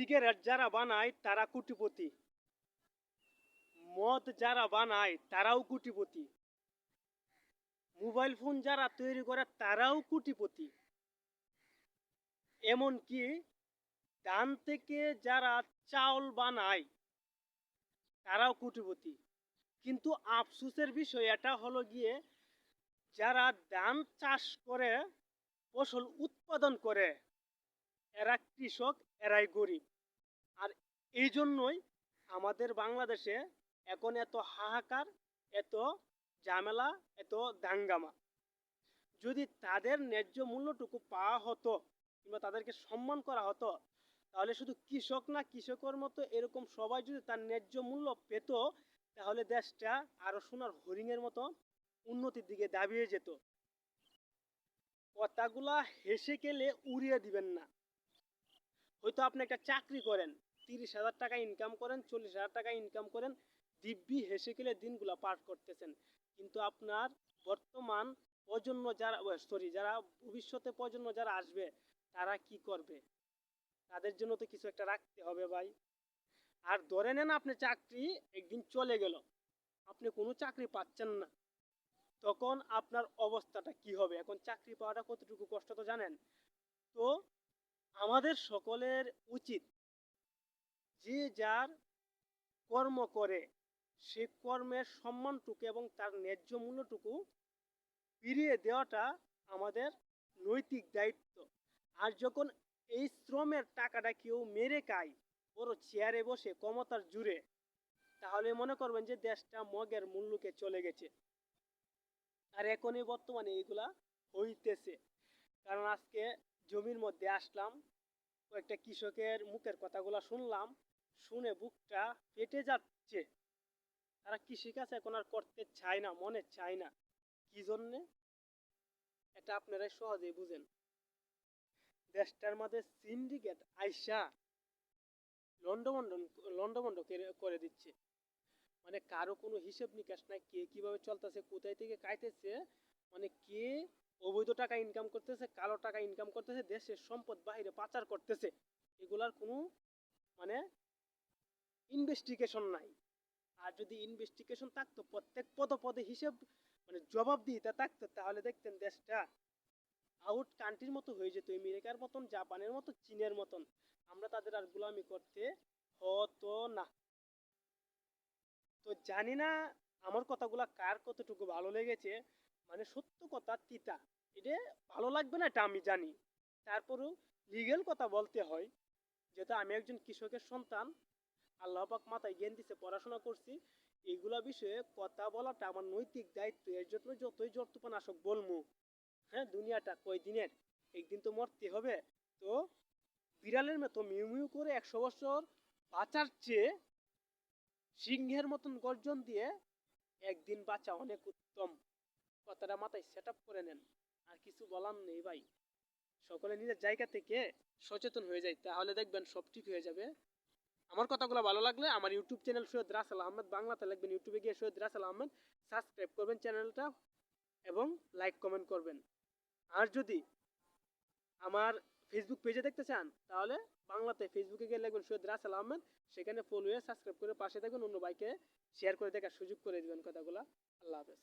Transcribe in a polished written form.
Cigarette যারা বানায় তারা কোটিপতি, মদ যারা বানায় তারাও কোটিপতি, মোবাইল ফোন যারা তৈরি করে তারাও কোটিপতি, এমনকি ধান থেকে যারা চাউল বানায় তারাও কোটিপতি। কিন্তু আফসোসের বিষয় এটা হলো গিয়ে, যারা ধান চাষ করে ফসল উৎপাদন করে এরা কৃষক, এরাই গরিব। আর এই জন্যই আমাদের বাংলাদেশে এখন এত হাহাকার, এত ঝামেলা, এত দাঙ্গামা। যদি তাদের ন্যায্য মূল্যটুকু পাওয়া হতো কিংবা তাদেরকে সম্মান করা হতো, তাহলে শুধু কৃষক না, কৃষকের মতো এরকম সবাই যদি তার ন্যায্য মূল্য পেত, তাহলে দেশটা আরো সোনার হরিণের মতো উন্নতির দিকে দাবিয়ে যেত। কথাগুলা হেসে গেলে উড়িয়ে দিবেন না। হয়তো আপনি একটা চাকরি করেন, 30,000 টাকা ইনকাম করেন, 40,000 টাকা ইনকাম করেন, দিব্যি হেসে গেলে দিনগুলা পার করতেছেন। কিন্তু আপনার বর্তমান প্রজন্ম যারা, যারা ভবিষ্যতে প্রজন্ম যারা আসবে, তারা কি করবে? তাদের জন্য তো কিছু একটা রাখতে হবে ভাই। আর ধরে নেন আপনি চাকরি একদিন চলে গেল, আপনি কোনো চাকরি পাচ্ছেন না, তখন আপনার অবস্থাটা কি হবে? এখন চাকরি পাওয়াটা কতটুকু কষ্ট তো জানেন। তো আমাদের সকলের উচিত, যে যার কর্ম করে সে কর্মের সম্মানটুকু এবং তার ন্যায্য মূল্যটুকু ফিরিয়ে দেওয়াটা আমাদের নৈতিক দায়িত্ব। আর যখন এই শ্রমের টাকাটা কেউ মেরে খায় বড় চেয়ারে বসে ক্ষমতার জুড়ে, তাহলে মনে করবেন যে দেশটা মগের মূল্যকে চলে গেছে। আর এখনই বর্তমানে এইগুলা হইতেছে। কারণ আজকে জমির মধ্যে আসলাম, কয়েকটা কৃষকের মুখের কথাগুলা শুনলাম, শুনে বুকটা ফেটে যাচ্ছে। তারা কৃষিকাজ এখন আর করতে চায় না, মনে চায় না। কি জন্যে? এটা আপনারাই সহজেই বুঝেন। দেশটার মধ্যে সিন্ডিকেট আইসা লন্ডভন্ড লন্ডভন্ড করে দিচ্ছে। মানে কারো কোনো হিসেব নিকাশ নাই, কে কিভাবে চলতেছে, কোথায় থেকে খাইতেছে, মানে কে অবৈধ টাকা ইনকাম করতেছে, কালো টাকা ইনকাম করতেছে, দেশের সম্পদ বাহিরে পাচার করতেছে, এগুলার কোনো মানে ইনভেস্টিগেশন নাই। আর যদি ইনভেস্টিগেশন থাকতো, প্রত্যেক পদে হিসেব মানে জবাবদিহিতা থাকতো, তাহলে দেখতেন দেশটা আউট কান্ট্রির মতো হয়ে যেত, আমেরিকার মতন, জাপানের মতো, চীনের মতন। আমরা তাদের আর গোলামি করতে হতো না। তো জানি না আমার কথাগুলা কার কতটুকু ভালো লেগেছে। মানে সত্য কথা তিতা, এটা ভালো লাগবে না এটা আমি জানি। তারপরেও লিগেল কথা বলতে হয়, যেহেতু আমি একজন কৃষকের সন্তান, আল্লাহ পাক মাথায় জ্ঞান দিছে, পড়াশোনা করছি, এইগুলা বিষয়ে কথা বলাটা আমার নৈতিক দায়িত্ব। এর জন্য যতই জর্তুপান আসক বলমু। হ্যাঁ, দুনিয়াটা কয়দিনের, একদিন তো মরতে হবে। তো বিড়ালের মতো মিউ মিউ করে 100 বছর বাঁচার চেয়ে সিংহের মতন গর্জন দিয়ে একদিন বাঁচা অনেক উত্তম। কথাটা মাথায় সেট আপ করে নেন। আর কিছু বলার নেই ভাই। সকলে নিজের জায়গা থেকে সচেতন হয়ে যায়, তাহলে দেখবেন সব ঠিক হয়ে যাবে। আমার কথাগুলো ভালো লাগলে আমার ইউটিউব চ্যানেল সৈয়দ রাসেল আহমেদ, বাংলাতে লিখবেন, ইউটিউবে গিয়ে সৈয়দ রাসেল আহমেদ সাবস্ক্রাইব করবেন চ্যানেলটা, এবং লাইক কমেন্ট করবেন। আর যদি আমার ফেসবুক পেজে দেখতে চান, তাহলে বাংলাতে ফেসবুকে গিয়ে লিখবেন সৈয়দ রাসেল আহমেদ, সেখানে ফলো সাবস্ক্রাইব করে পাশে থাকবেন, অন্য ভাইকে শেয়ার করে দেখার সুযোগ করে দিবেন কথাগুলো। আল্লাহ হাফেজ।